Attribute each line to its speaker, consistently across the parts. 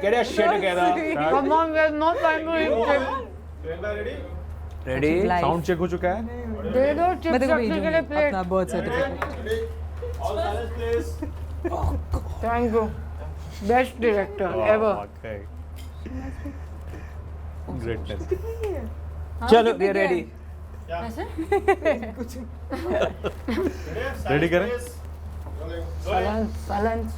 Speaker 1: get your shit together.
Speaker 2: Come on, there's no time to eat chips.
Speaker 1: Ready?
Speaker 3: Life.
Speaker 1: Sound check हो चुका है?
Speaker 2: दे दो
Speaker 3: मैं
Speaker 2: chips
Speaker 3: तेरे को
Speaker 2: रखने के लिए
Speaker 3: भेजूंगी
Speaker 2: प्लेट.
Speaker 3: अपना birth certificate.
Speaker 2: Thank you. Best director ever.
Speaker 1: Okay. Greatness.
Speaker 3: चलो
Speaker 1: we are ready. Ready करें?
Speaker 2: Silence.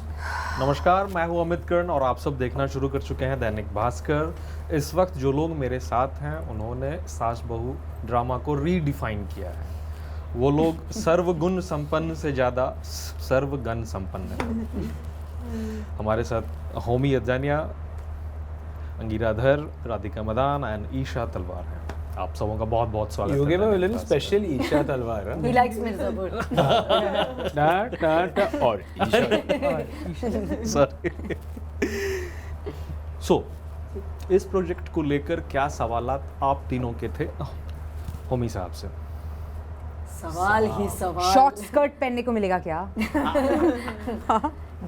Speaker 1: नमस्कार, मैं हूं अमित कर्ण और आप सब देखना शुरू कर चुके हैं दैनिक भास्कर. इस वक्त जो लोग मेरे साथ हैं उन्होंने सास बहू ड्रामा को रीडिफाइन किया है. वो लोग सर्वगुण संपन्न से ज़्यादा सर्वगण संपन्न हैं. हमारे साथ होमी अजानिया, अंगीरा धर, राधिका मदान एंड ईशा तलवार हैं. आप सबों का बहुत बहुत स्वागत है.
Speaker 4: You gave a little special Isha Talwar. Huh?
Speaker 3: He likes Mirzapur.
Speaker 4: और Isha.
Speaker 1: Sorry. So, इस प्रोजेक्ट को लेकर क्या सवालात आप तीनों के थे होमी साहब से?
Speaker 3: सवाल ही सवाल.
Speaker 5: शॉर्ट स्कर्ट पहनने को मिलेगा क्या?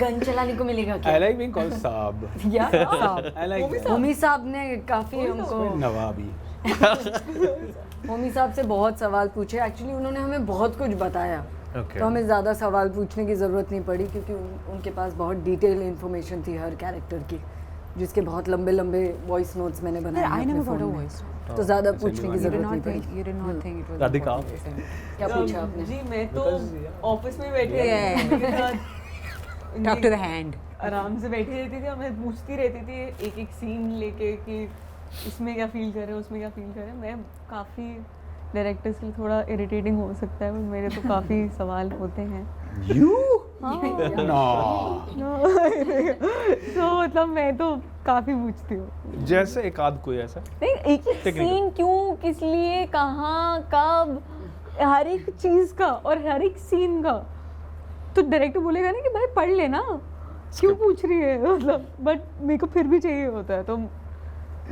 Speaker 3: गन चलाने को मिलेगा
Speaker 4: I
Speaker 3: क्या?
Speaker 4: like being called Saab.
Speaker 3: या
Speaker 4: I like that.
Speaker 3: होमी साहब ने काफी हमको
Speaker 4: Nawabi.
Speaker 3: होमी साहब से बहुत सवाल पूछे. एक्चुअली उन्होंने हमें बहुत कुछ बताया.
Speaker 1: Okay.
Speaker 3: तो हमें ज़्यादा सवाल पूछने की ज़रूरत नहीं पड़ी क्योंकि उनके पास बहुत डिटेल इन्फॉर्मेशन थी हर कैरेक्टर की, जिससे बहुत लंबे लंबे वॉइस नोट्स मैंने बनाए.
Speaker 5: I
Speaker 3: अपने
Speaker 5: never got
Speaker 3: phone
Speaker 5: a
Speaker 3: में.
Speaker 5: voice note.
Speaker 3: तो ज़्यादा
Speaker 4: That's
Speaker 3: पूछने की
Speaker 4: really
Speaker 5: You did
Speaker 3: ज़रूरत
Speaker 5: not
Speaker 3: नहीं
Speaker 5: think
Speaker 3: पड़ी.
Speaker 5: you did not think it was
Speaker 1: Radhika.
Speaker 5: important.
Speaker 3: क्या पूछा आपने?
Speaker 6: जी मैं तो ऑफिस में बैठी
Speaker 5: Yeah.
Speaker 6: रहती थी, मेरे साथ
Speaker 5: Talk to the hand.
Speaker 6: आराम से बैठी रहती थी और मैं पूछती रहती थी एक एक सीन लेके कि इसमें क्या फील कर रहे हैं, उसमें क्या फील कर रहे हैं. मैं काफ़ी डायरेक्टर्स के लिए थोड़ा इरिटेटिंग हो सकता है, पर मेरे तो काफ़ी सवाल होते हैं.
Speaker 4: You?
Speaker 6: हाँ.
Speaker 4: No.
Speaker 6: तो मतलब मैं तो काफ़ी पूछती हूँ.
Speaker 1: जैसे एक आध कोई ऐसा
Speaker 6: नहीं, एक एक
Speaker 1: Technical.
Speaker 6: सीन क्यों, किस लिए, कहाँ, कब, हर एक चीज़ का और हर एक सीन का. तो डायरेक्टर बोलेगा ना कि भाई पढ़ लेना, क्यों पूछ रही है, मतलब. बट मेरे को फिर भी चाहिए होता है, तो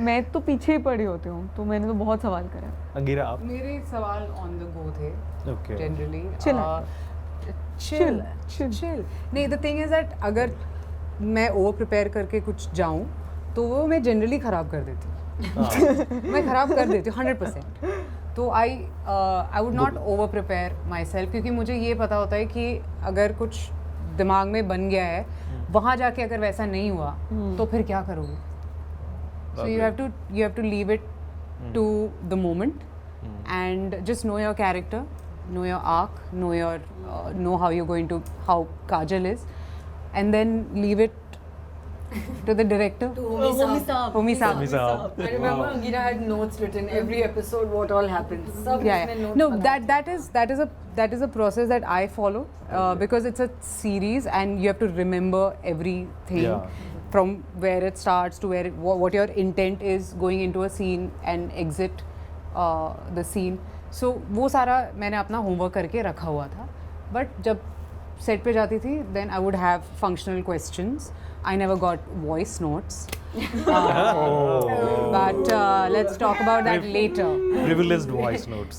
Speaker 6: मैं तो पीछे ही पड़ी होती हूँ. तो मैंने तो बहुत सवाल करे.
Speaker 1: अंगीरा आप?
Speaker 5: मेरे सवाल on the go थे.
Speaker 1: Okay.
Speaker 5: Generally.
Speaker 6: Chill.
Speaker 5: Chill.
Speaker 6: Chill.
Speaker 5: Chill. नहीं, the thing is that अगर मैं ओवर प्रिपेयर करके कुछ जाऊँ तो वो मैं जनरली ख़राब कर देती हूँ. मैं ख़राब कर देती हूँ 100%. तो I would not over prepare my self क्योंकि मुझे ये पता होता है कि अगर कुछ दिमाग में बन गया है वहाँ जाके अगर वैसा नहीं हुआ तो फिर क्या करोगे. So you have to leave it to the moment and just know your character, know your arc, know how you're going to, how Kajal is, and then leave it to the director.
Speaker 3: Homi साहब.
Speaker 5: Homi Saab.
Speaker 1: Homi साहब.
Speaker 3: I remember Angira had notes written every episode what all happens. सब
Speaker 5: Yeah,
Speaker 3: उसमें
Speaker 5: yeah.
Speaker 3: notes
Speaker 5: No,
Speaker 3: बना.
Speaker 5: that is a process that I follow because it's a series and you have to remember everything
Speaker 1: Yeah.
Speaker 5: from where it starts to where what your intent is going into a scene and exit the scene. So वो सारा मैंने अपना homework करके रखा हुआ था. But जब set पे जाती थी then I would have functional questions. I never got voice notes. But let's talk about that later.
Speaker 1: Privileged voice notes.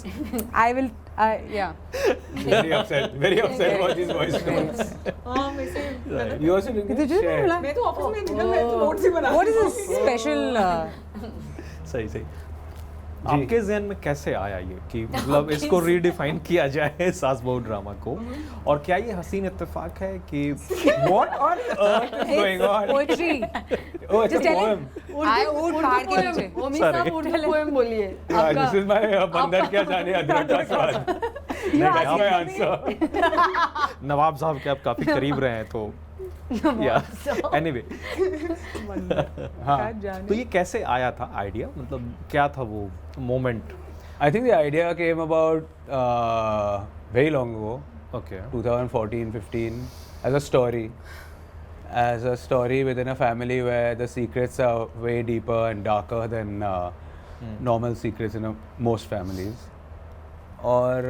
Speaker 5: I will, yeah.
Speaker 4: Very upset about these voice notes.
Speaker 6: हाँ वैसे
Speaker 4: You also didn't
Speaker 5: Did you
Speaker 4: share.
Speaker 5: know?
Speaker 6: मैं तो office में निकल मैं तो notes ही बना.
Speaker 5: What is this special?
Speaker 1: सही. आपके ज़हन में कैसे आया ये कि मतलब इसको रीडिफाइन किया जाए सास बहू ड्रामा को, और क्या ये हसीन इत्तेफाक है कि
Speaker 4: What on earth is going on?
Speaker 5: Poetry.
Speaker 4: Oh, it's a
Speaker 5: Just tell
Speaker 4: poem.
Speaker 5: I would पहाड़ के नीचे.
Speaker 3: होमी साहब उर्दू पोएम बोलिए.
Speaker 4: Yeah, this is my बंदर क्या जाने अदरक का स्वाद. That's my answer.
Speaker 1: नवाब साहब के आप काफ़ी करीब रहे हैं तो एनीवे.
Speaker 4: हाँ.
Speaker 1: तो ये कैसे आया था आइडिया, मतलब क्या था वो moment?
Speaker 4: I think the idea came about very long ago,
Speaker 1: okay.
Speaker 4: 2014-15, as a story within a family where the secrets are way deeper and darker than normal secrets in most families. Or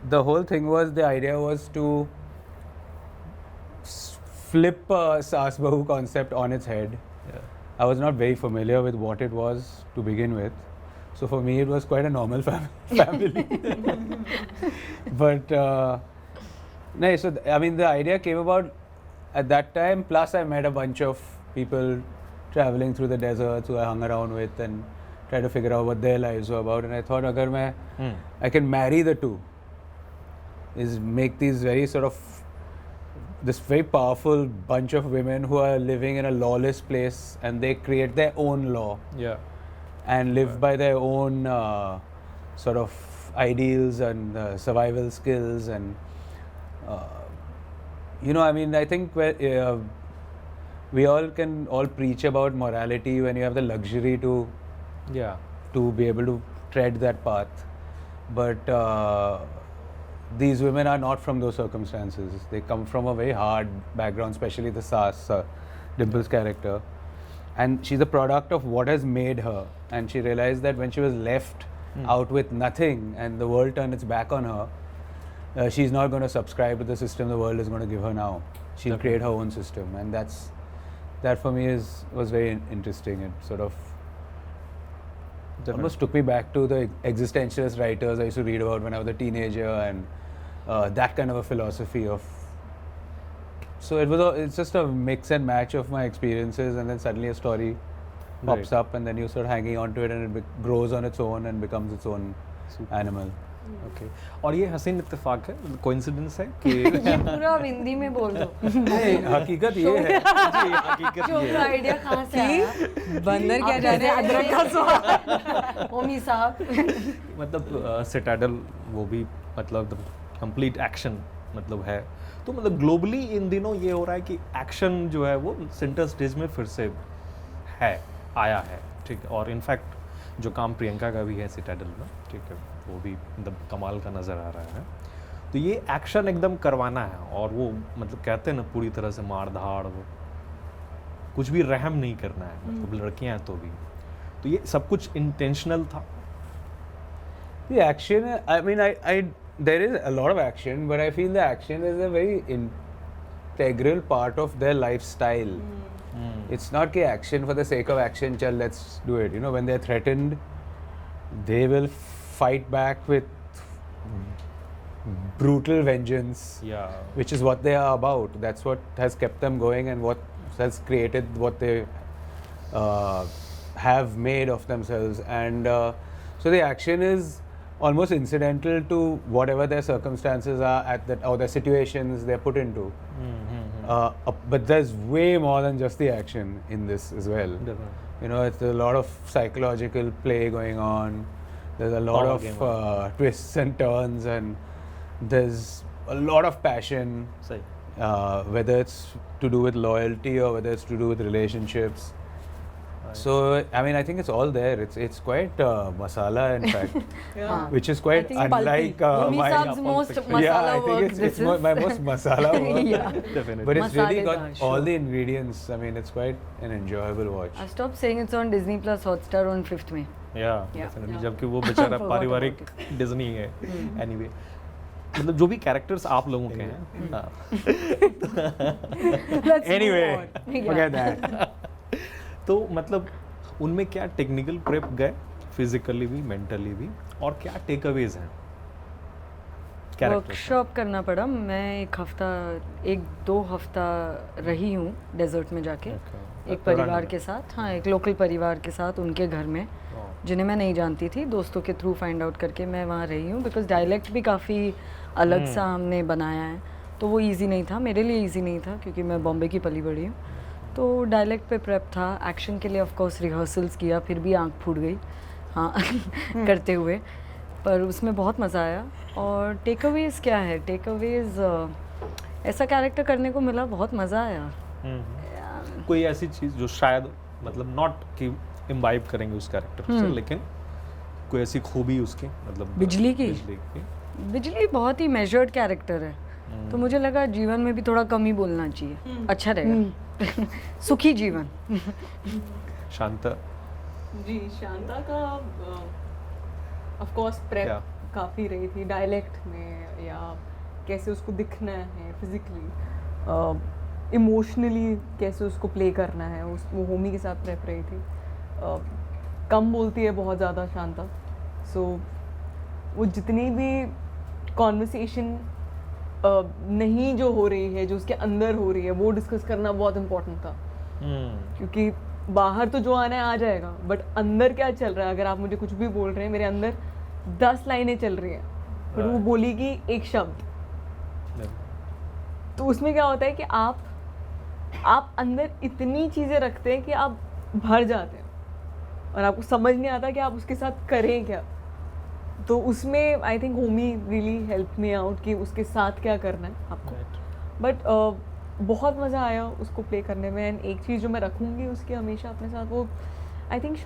Speaker 4: the whole thing was, the idea was to flip Saas Bahu concept on its head. I was not very familiar with what it was to begin with. So for me, it was quite a normal family. But no, so I mean, the idea came about at that time. Plus, I met a bunch of people traveling through the deserts who I hung around with and try to figure out what their lives were about. And I thought, agar I can marry the two, is make these very sort of this very powerful bunch of women who are living in a lawless place, and they create their own law
Speaker 1: Yeah.
Speaker 4: and live by their own sort of ideals and survival skills. And I mean, I think we all can all preach about morality when you have the luxury to
Speaker 1: Yeah.
Speaker 4: be able to tread that path, but these women are not from those circumstances. They come from a very hard background, especially the Saas, Dimple's character, and she's a product of what has made her. And she realized that when she was left out with nothing and the world turned its back on her, she's not going to subscribe to the system the world is going to give her now. She'll create her own system, and that for me was very interesting. It sort of almost took me back to the existentialist writers I used to read about when I was a teenager, and that kind of a philosophy of. So it's just a mix and match of my experiences, and then suddenly a story pops up, and then you start hanging on to it, and it grows on its own and becomes its own animal.
Speaker 1: Okay और ये हसीन इत्तेफाक है, coincidence है कि
Speaker 3: ये पूरा आप हिंदी में बोल दो।
Speaker 4: हकीकत ये है।
Speaker 1: जी हकीकत
Speaker 3: जो
Speaker 1: ये है।
Speaker 3: आइडिया कहाँ से आया?
Speaker 5: बंदर क्या जाने अदरक का स्वाद।
Speaker 3: ओमी साहब।
Speaker 1: मतलब सिटाडल वो भी मतलब कंप्लीट एक्शन मतलब है, तो मतलब ग्लोबली इन दिनों ये हो रहा है कि एक्शन जो है वो सेंटर स्टेज में फिर से है, आया है, ठीक है। और इनफैक्ट जो काम प्रियंका का भी है सिटाडल में, ठीक है, वो भी एकदम कमाल का नज़र आ रहा है। तो ये एक्शन एकदम करवाना है, और वो मतलब कहते हैं ना पूरी तरह से मार धाड़, वो कुछ भी रहम नहीं करना है, मतलब लड़कियां हैं तो भी। तो ये सब कुछ इंटेंशनल था।
Speaker 4: The action, I mean, there is a lot of action, but I feel the action is a very integral part of their lifestyle. It's not कि action for the sake of action, chal, let's do it. When they're threatened, they will fight back with brutal vengeance,
Speaker 1: Yeah.
Speaker 4: which is what they are about. That's what has kept them going and what has created what they have made of themselves. And so the action is almost incidental to whatever their circumstances are at that, or the situations they're put into. But there's way more than just the action in this as well.
Speaker 1: Definitely.
Speaker 4: It's a lot of psychological play going on. There's a lot
Speaker 1: Power game.
Speaker 4: of twists and turns, and there's a lot of passion,
Speaker 1: सही।
Speaker 4: whether it's to do with loyalty or whether it's to do with relationships. So I mean, I think it's all there. It's quite masala, in fact, which is quite
Speaker 3: think
Speaker 4: unlike
Speaker 3: Omi
Speaker 4: my.
Speaker 3: Saab's most masala
Speaker 4: Yeah, I
Speaker 3: work.
Speaker 4: think it's my most masala work.
Speaker 3: Yeah.
Speaker 1: Definitely.
Speaker 4: But it's really got
Speaker 3: Masaledar,
Speaker 4: all
Speaker 3: sure.
Speaker 4: the ingredients. I mean, it's quite an enjoyable watch.
Speaker 3: I stopped saying it's on Disney Plus Hotstar on 5th May.
Speaker 1: या
Speaker 3: Yeah.
Speaker 1: Definitely, जबकि वो बेचारा
Speaker 3: Forgot
Speaker 1: पारिवारिक
Speaker 3: about
Speaker 1: Disney है। Anyway मतलब जो भी characters आप लोगों के हैं, हाँ।
Speaker 4: Anyway, forget that.
Speaker 1: तो मतलब उनमें क्या टेक्निकल प्रेप गए, फिजिकली भी, मेंटली भी, और क्या टेक अवेज हैं कैरेक्टर्स?
Speaker 3: वर्कशॉप करना पड़ा। मैं 1-2 हफ्ता रही हूँ डेजर्ट में जाके, एक परिवार के साथ, हाँ, एक लोकल परिवार के साथ उनके घर में, जिन्हें मैं नहीं जानती थी, दोस्तों के थ्रू फाइंड आउट करके मैं वहाँ रही हूँ। बिकॉज डायलेक्ट भी काफ़ी अलग सा हमने बनाया है, तो वो इजी नहीं था, मेरे लिए इजी नहीं था, क्योंकि मैं बॉम्बे की पली बड़ी हूँ। तो डायलेक्ट पे प्रेप था। एक्शन के लिए ऑफ कोर्स रिहर्सल्स किया, फिर भी आंख फूट गई, हाँ, करते हुए, पर उसमें बहुत मज़ा आया। और टेक अवेज क्या है? टेक अवेज ऐसा कैरेक्टर करने को मिला, बहुत मज़ा आया।
Speaker 1: कोई ऐसी चीज़ जो शायद मतलब नॉट कि इम्बाइब करेंगे उस कैरेक्टर से, लेकिन कोई ऐसी खूबी उसकी, मतलब
Speaker 3: बिजली की?
Speaker 1: बिजली
Speaker 3: बहुत ही मेजर्ड कैरेक्टर है, तो मुझे लगा जीवन में भी थोड़ा कम ही बोलना चाहिए, अच्छा रहेगा। सुखी जीवन।
Speaker 1: शांता।
Speaker 6: जी, शांता का ऑफ कोर्स प्रेप
Speaker 1: Yeah.
Speaker 6: काफ़ी रही थी डायलेक्ट में, या कैसे उसको दिखना है फिजिकली, इमोशनली कैसे उसको प्ले करना है, वो होमी के साथ प्रेप रही थी। कम बोलती है बहुत ज़्यादा शांता, सो वो जितनी भी कॉन्वर्सेशन नहीं जो हो रही है, जो उसके अंदर हो रही है, वो डिस्कस करना बहुत इम्पोर्टेंट था। क्योंकि बाहर तो जो आना है आ जाएगा, बट अंदर क्या चल रहा है, अगर आप मुझे कुछ भी बोल रहे हैं, मेरे अंदर 10 लाइनें चल रही हैं, बट वो बोलेगी एक शब्द। तो उसमें क्या होता है कि आप अंदर इतनी चीज़ें रखते हैं कि आप भर जाते हैं और आपको समझ नहीं आता कि आप उसके साथ करें क्या। तो उसमें I think Homi really help me out कि उसके साथ क्या करना है आपको। बट बहुत मज़ा आया उसको प्ले करने में। एंड एक चीज़ जो मैं रखूँगी उसकी हमेशा अपने साथ, वो आई थिंक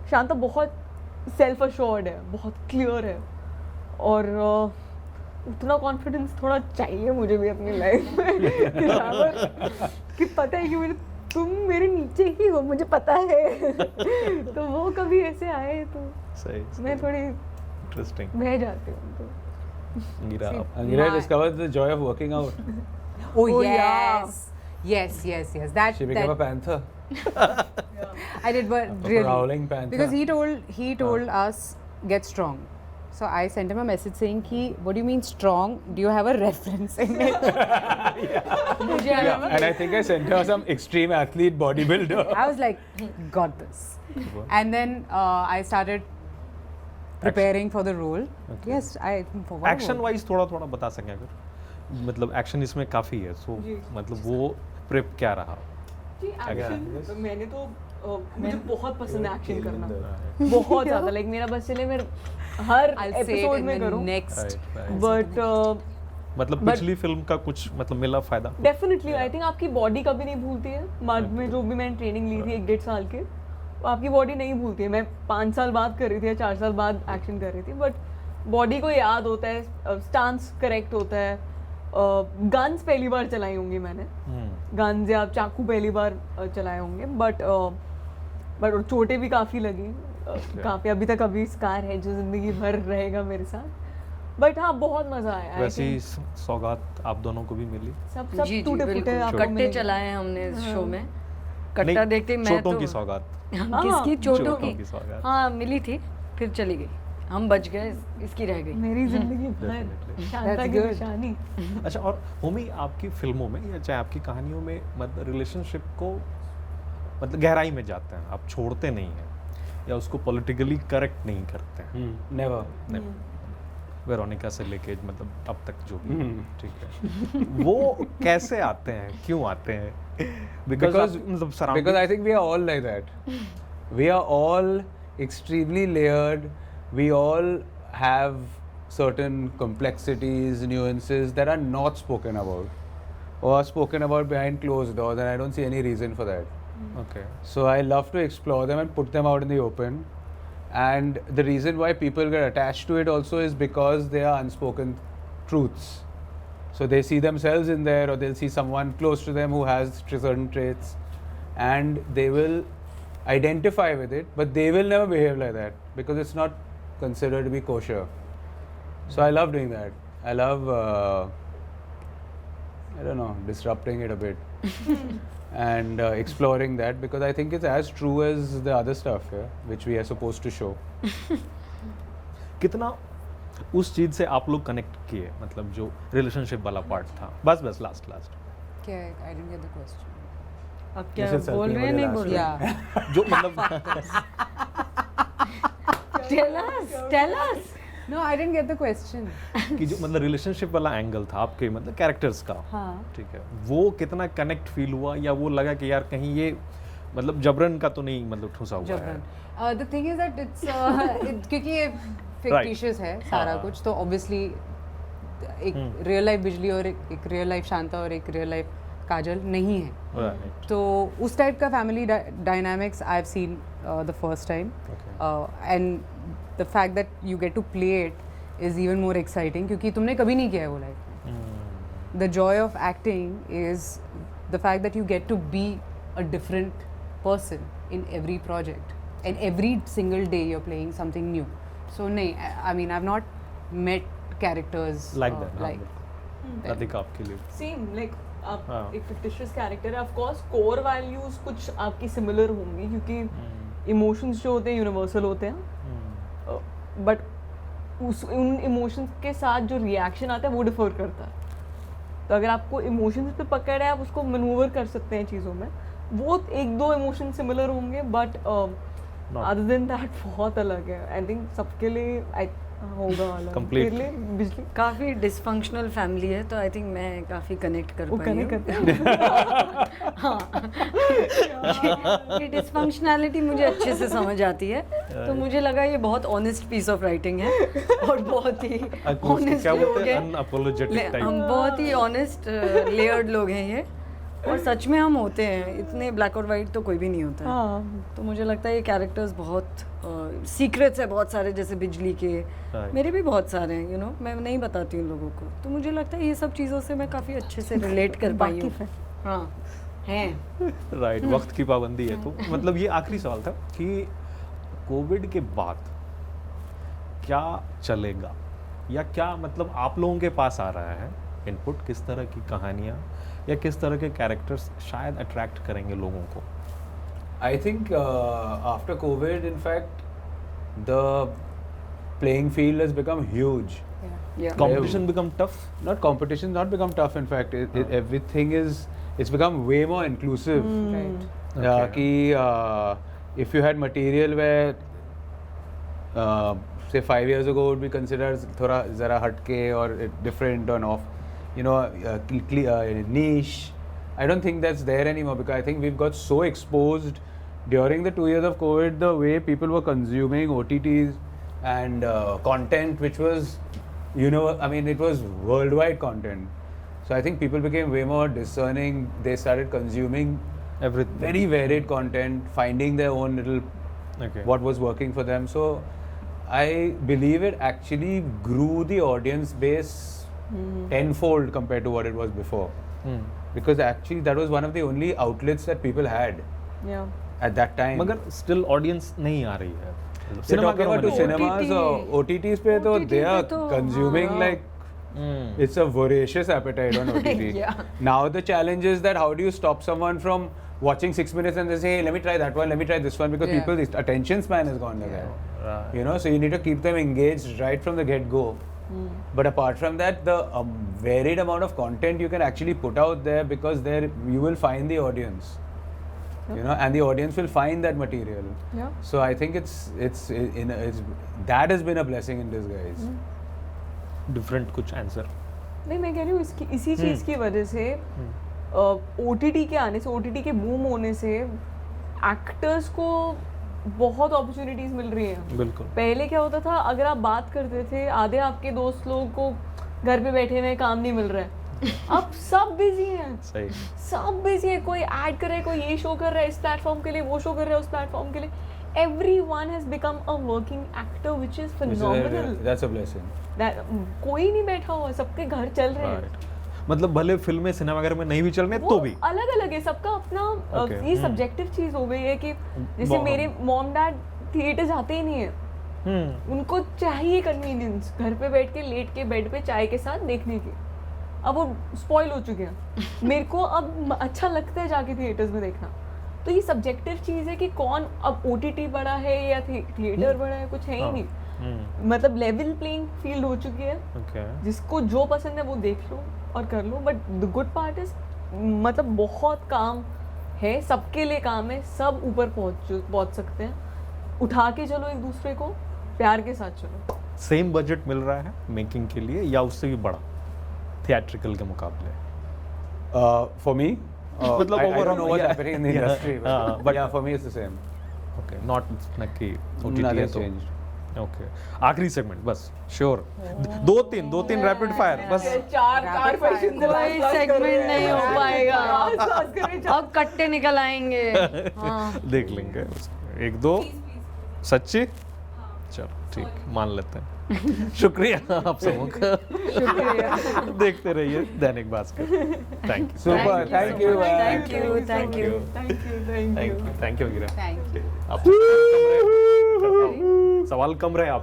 Speaker 6: शांता बहुत सेल्फ अश्योर्ड है, बहुत क्लियर है, और उतना कॉन्फिडेंस थोड़ा चाहिए मुझे भी अपनी लाइफ में कि पता है कि तुम मेरे नीचे ही हो, मुझे पता है। तो वो कभी ऐसे आए तो
Speaker 1: सही,
Speaker 6: मैं थोड़ी
Speaker 1: इंटरेस्टिंग।
Speaker 6: बह जाती हूँ। तो
Speaker 4: Angira discovered the joy of working out.
Speaker 5: Oh,
Speaker 6: Oh,
Speaker 5: yes. Yes. That
Speaker 4: She became a panther.
Speaker 5: I did, but
Speaker 4: A
Speaker 5: really
Speaker 4: prowling panther.
Speaker 5: because he told us get strong. So I sent him a message saying, "What do you mean strong? Do you have a reference in it?"
Speaker 4: Yeah, and I think I sent her some extreme athlete bodybuilder.
Speaker 5: I was like, got this. And then I started preparing for the role. Yes, I forgot.
Speaker 1: Action wise थोड़ा बता सकें अगर, मतलब action इसमें काफ़ी है, सो मतलब वो प्रेप क्या रहा?
Speaker 6: जी, एक्शन मैंने तो मुझे बहुत पसंद है एक्शन करना, बहुत ज़्यादा। लाइक मेरा बस चले मैं हर
Speaker 5: I'll say it
Speaker 6: episode
Speaker 5: in
Speaker 6: में
Speaker 5: the
Speaker 6: करूँ,
Speaker 5: next.
Speaker 6: बट
Speaker 1: मतलब पिछली फिल्म का कुछ मतलब मिला फायदा?
Speaker 6: डेफिनेटली आई थिंक आपकी बॉडी कभी नहीं भूलती है। बाद में जो भी मैंने ट्रेनिंग ली थी 1-1.5 साल की, वो आपकी बॉडी नहीं भूलती है। मैं 5 साल बाद कर रही थी या 4 साल बाद एक्शन कर रही थी, बट बॉडी को याद होता है, स्टांस करेक्ट होता है। गन्स पहली बार चलाई होंगी मैंने, गन्स या चाकू पहली बार चलाए होंगे, बट चोटें भी काफ़ी लगी, काफ़ी। अभी तक अभी स्कार है जो ज़िंदगी भर रहेगा मेरे साथ। बट हाँ, बहुत मज़ा आया। I
Speaker 1: वैसी
Speaker 6: think
Speaker 1: सौगात आप दोनों को भी मिली?
Speaker 6: सब
Speaker 3: जी
Speaker 6: टूटे फूटे
Speaker 3: बिल्कुल,
Speaker 6: आपको
Speaker 3: कट्टे
Speaker 6: मिलेंगे।
Speaker 3: चलाए हैं हमने इस शो में। कट्टा
Speaker 1: नहीं,
Speaker 3: देखते ही मैं
Speaker 1: चोटों
Speaker 3: तो
Speaker 1: की सौगात।
Speaker 3: किसकी? चोटों
Speaker 1: चोटों
Speaker 3: की
Speaker 1: की सौगात।
Speaker 3: हाँ मिली थी, फिर चली गई। हम बच गए, इसकी रह गई।
Speaker 6: मेरी जिंदगी भर
Speaker 1: Definitely.
Speaker 6: शांता
Speaker 5: That's
Speaker 6: की
Speaker 5: good.
Speaker 6: निशानी।
Speaker 1: अच्छा, और होमी आपकी फिल्मों में या चाहे आपकी कहानियों में मतलब रिलेशनशिप को मतलब गहराई में जाते हैं, आप छोड़ते नहीं हैं या उसको पॉलिटिकली करेक्ट नहीं करते हैं?
Speaker 4: Never.
Speaker 1: वेरोनिका से लेके मतलब अब तक जो भी, ठीक है, वो कैसे आते हैं, क्यों आते हैं?
Speaker 4: Because
Speaker 1: मतलब
Speaker 4: I think we are all like that. We are all extremely layered. We all have certain complexities, nuances that are not spoken about, or are spoken about behind closed doors, and I don't see any reason for that.
Speaker 1: Okay,
Speaker 4: So I love to explore them and put them out in the open. And the reason why people get attached to it also is because they are unspoken truths. So they see themselves in there, or they'll see someone close to them who has certain traits, and they will identify with it, but they will never behave like that because it's not considered to be kosher. So I love doing that. I love, I don't know, disrupting it a bit. And exploring that because I think it's as true as the other stuff, yeah, which we are supposed to show.
Speaker 1: कितना उस चीज से आप लोग connect किए, मतलब जो relationship वाला पार्ट था? बस last
Speaker 5: Okay, I didn't get the question.
Speaker 3: अब क्या
Speaker 4: जैसे
Speaker 3: बोल
Speaker 4: चलती
Speaker 3: रहे हैं,
Speaker 4: है
Speaker 3: नहीं
Speaker 4: last
Speaker 3: बोल रहे?
Speaker 5: Yeah.
Speaker 1: जो मतलब
Speaker 3: Tell us.
Speaker 5: No, I didn't get the question.
Speaker 1: कि जो मतलब रिलेशनशिप वाला एंगल था आपके मतलब कैरेक्टर्स का,
Speaker 5: हाँ.
Speaker 1: ठीक है, वो कितना कनेक्ट फील हुआ, या वो लगा कि यार कहीं ये मतलब जबरन का तो नहीं मतलब ठुसा हुआ है?
Speaker 5: The thing is that it's क्योंकि ये fictitious है सारा कुछ, तो obviously एक रियल लाइफ बिजली और एक रियल लाइफ शांता और एक रियल लाइफ काजल नहीं है.
Speaker 1: Right.
Speaker 5: तो उस टाइप का family dynamics I have seen the first time, and the fact that you get to play it is even more exciting क्योंकि तुमने कभी नहीं किया है वो लाइफ में. The joy of acting is the fact that you get to be a different person in every project, and every single day you're playing something new. So I mean I've not met characters
Speaker 1: Like that, हाँ,
Speaker 5: like
Speaker 1: बिल्कुल. राधिका आपके लिए
Speaker 6: same like आप
Speaker 1: हाँ.
Speaker 6: एक fictitious character है, of course core values कुछ आपकी सिमिलर होंगी क्योंकि इमोशंस जो होते हैं यूनिवर्सल होते हैं, बट उन इमोशंस के साथ जो रिएक्शन आता है वो डिफर करता है. तो अगर आपको इमोशंस पे पकड़ है आप उसको मनूवर कर सकते हैं चीज़ों में, वो एक दो इमोशन सिमिलर होंगे बट अदर देन दैट बहुत अलग है। आई थिंक सबके लिए होगा अलग।
Speaker 1: Complete.
Speaker 6: तेरे लिए बिजली
Speaker 3: काफ़ी डिसफंक्शनल फैमिली है तो आई थिंक मैं काफ़ी कनेक्ट कर
Speaker 6: वो
Speaker 3: पाई
Speaker 6: कनेक्ट
Speaker 3: हूँ।
Speaker 6: करते हैं।
Speaker 3: ये डिसफंक्शनैलिटी मुझे अच्छे से समझ आती है, तो मुझे लगा ये बहुत ऑनेस्ट पीस ऑफ राइटिंग है और बहुत ही ऑनेस्ट
Speaker 1: क्या
Speaker 3: लोग
Speaker 1: बोलते हैं,
Speaker 3: हैं।
Speaker 1: Unapologetic type.
Speaker 3: हम बहुत ही ऑनेस्ट लेयर्ड लोग हैं ये, और सच में हम होते हैं, इतने ब्लैक और वाइट तो कोई भी नहीं होता है।
Speaker 6: हाँ
Speaker 3: तो मुझे लगता है ये कैरेक्टर्स बहुत सीक्रेट्स है बहुत सारे, जैसे बिजली के
Speaker 1: Right.
Speaker 3: मेरे भी बहुत सारे हैं, मैं नहीं बताती हूँ लोगों को, तो मुझे लगता है ये सब चीज़ों से मैं काफ़ी अच्छे से रिलेट कर पाई हूँ।
Speaker 6: वाकिफ है।
Speaker 3: हाँ हैं।
Speaker 1: राइट, वक्त की पाबंदी है। तो मतलब ये आखिरी सवाल था कि कोविड के बाद क्या चलेगा, या क्या मतलब आप लोगों के पास आ रहा है इनपुट, किस तरह की कहानियाँ या किस तरह के कैरेक्टर्स शायद अट्रैक्ट करेंगे लोगों को?
Speaker 4: I think after COVID, in fact, the playing field has become huge.
Speaker 3: Yeah.
Speaker 1: Competition become tough?
Speaker 4: Not competition, not become tough. In fact, everything it's become way more inclusive.
Speaker 5: Right.
Speaker 4: Yeah,
Speaker 1: Okay.
Speaker 4: कि if you had material where say 5 years ago would be considered थोड़ा ज़रा हटके or different or off, niche. I don't think that's there anymore because I think we've got so exposed during the 2 years of COVID, the way people were consuming OTTs and content, which was, it was worldwide content. So I think people became way more discerning. They started consuming
Speaker 1: Everything.
Speaker 4: very varied content, finding their own little
Speaker 1: Okay.
Speaker 4: what was working for them. So I believe it actually grew the audience base tenfold compared to what it was before. Because actually that was one of the only outlets that people had
Speaker 6: Yeah.
Speaker 4: at that time.
Speaker 1: मगर still audience नहीं आ रही है
Speaker 4: They're
Speaker 1: cinema
Speaker 4: talking about
Speaker 1: घरों
Speaker 4: to
Speaker 1: में नहीं।
Speaker 4: cinemas or OTTs पे तो
Speaker 3: OTT
Speaker 4: they are
Speaker 3: पे तो,
Speaker 4: consuming
Speaker 3: हाँ।
Speaker 4: like it's a voracious appetite on OTT.
Speaker 3: Yeah.
Speaker 4: Now the challenge is that how do you stop someone from watching 6 minutes and they say, hey, let me try that one, let me try this one, because
Speaker 5: Yeah.
Speaker 4: people's attention span has gone like that.
Speaker 1: Right.
Speaker 4: So you need to keep them engaged right from the get-go. But apart from that, the varied amount of content you can actually put out there, because there you will find the audience, and the audience will find that material.
Speaker 6: Yeah.
Speaker 4: So I think it's that has been a blessing in disguise.
Speaker 1: Different कुछ answer?
Speaker 6: नहीं, मैं कह रही हूँ इसी चीज़ की वजह से OTT के आने से, OTT के बूम होने से एक्टर्स को बहुत अपॉर्चुनिटीज मिल रही हैं।
Speaker 1: बिल्कुल।
Speaker 6: पहले क्या होता था, अगर आप बात करते थे, आधे आपके दोस्त लोगों को घर पे बैठे हुए काम नहीं मिल रहा है। अब सब बिजी हैं,
Speaker 1: सही।
Speaker 6: सब बिजी है, कोई ऐड कर रहा है, कोई ये शो कर रहा है इस प्लेटफॉर्म के लिए, वो शो कर रहा है उस प्लेटफॉर्म के लिए। Everyone has become a working actor, which is phenomenal.
Speaker 4: That's a blessing.
Speaker 6: कोई नहीं बैठा हुआ, सबके घर चल रहे हैं।
Speaker 1: Right. मतलब भले फिल्में सिनेमाघर में नहीं भी चल रही तो भी
Speaker 6: अलग अलग है, सबका अपना
Speaker 1: Okay.
Speaker 6: ये सब्जेक्टिव चीज हो गई है कि जैसे
Speaker 1: बहुत।
Speaker 6: मेरे मॉम डैड थिएटर जाते ही नहीं है, उनको चाहिए कन्वीनियंस, घर पे बैठ के लेट के बेड पे चाय के साथ देखने की। अब वो स्पॉइल हो चुके हैं। मेरे को अब अच्छा लगता है जाके थिएटर्स में देखना। तो ये सब्जेक्टिव चीज है कि कौन अब OTT बड़ा है या थिएटर बड़ा है, कुछ है ही नहीं। मतलब लेवल प्लेइंग फील्ड हो चुकी है।
Speaker 1: Okay.
Speaker 6: जिसको जो पसंद है वो देख लो और कर लो। But the good part is मतलब बहुत काम है, सबके लिए काम है, सब ऊपर पहुंच सकते हैं। उठा के चलो एक दूसरे को, प्यार के साथ चलो।
Speaker 1: सेम बजट मिल रहा है मेकिंग के लिए या उससे भी बड़ा थिएट्रिकल के मुकाबले?
Speaker 4: For me,
Speaker 1: मतलब
Speaker 4: I
Speaker 1: overall,
Speaker 4: don't know what's
Speaker 1: yeah.
Speaker 4: happening in the
Speaker 1: Yeah.
Speaker 4: industry,
Speaker 1: but
Speaker 4: but yeah, for me it's the same.
Speaker 1: Okay, not नक्की OTT है
Speaker 4: Nothing
Speaker 1: तो
Speaker 4: changed.
Speaker 1: ओके। आखिरी सेगमेंट बस, श्योर। दो तीन रैपिड फायर बस।
Speaker 6: चार क्वेश्चन
Speaker 3: कोई सेगमेंट नहीं हो पाएगा, अब कट्टे निकल आएंगे।
Speaker 1: देख लेंगे। एक दो सच्ची, चलो ठीक, मान लेते हैं। शुक्रिया आप सबों का। देखते रहिए Dainik Bhaskar. Thank you.
Speaker 4: Super, thank you.
Speaker 3: Thank you, thank you.
Speaker 1: Thank you Veera.
Speaker 5: Thank you.
Speaker 1: आप सवाल कम रहे आप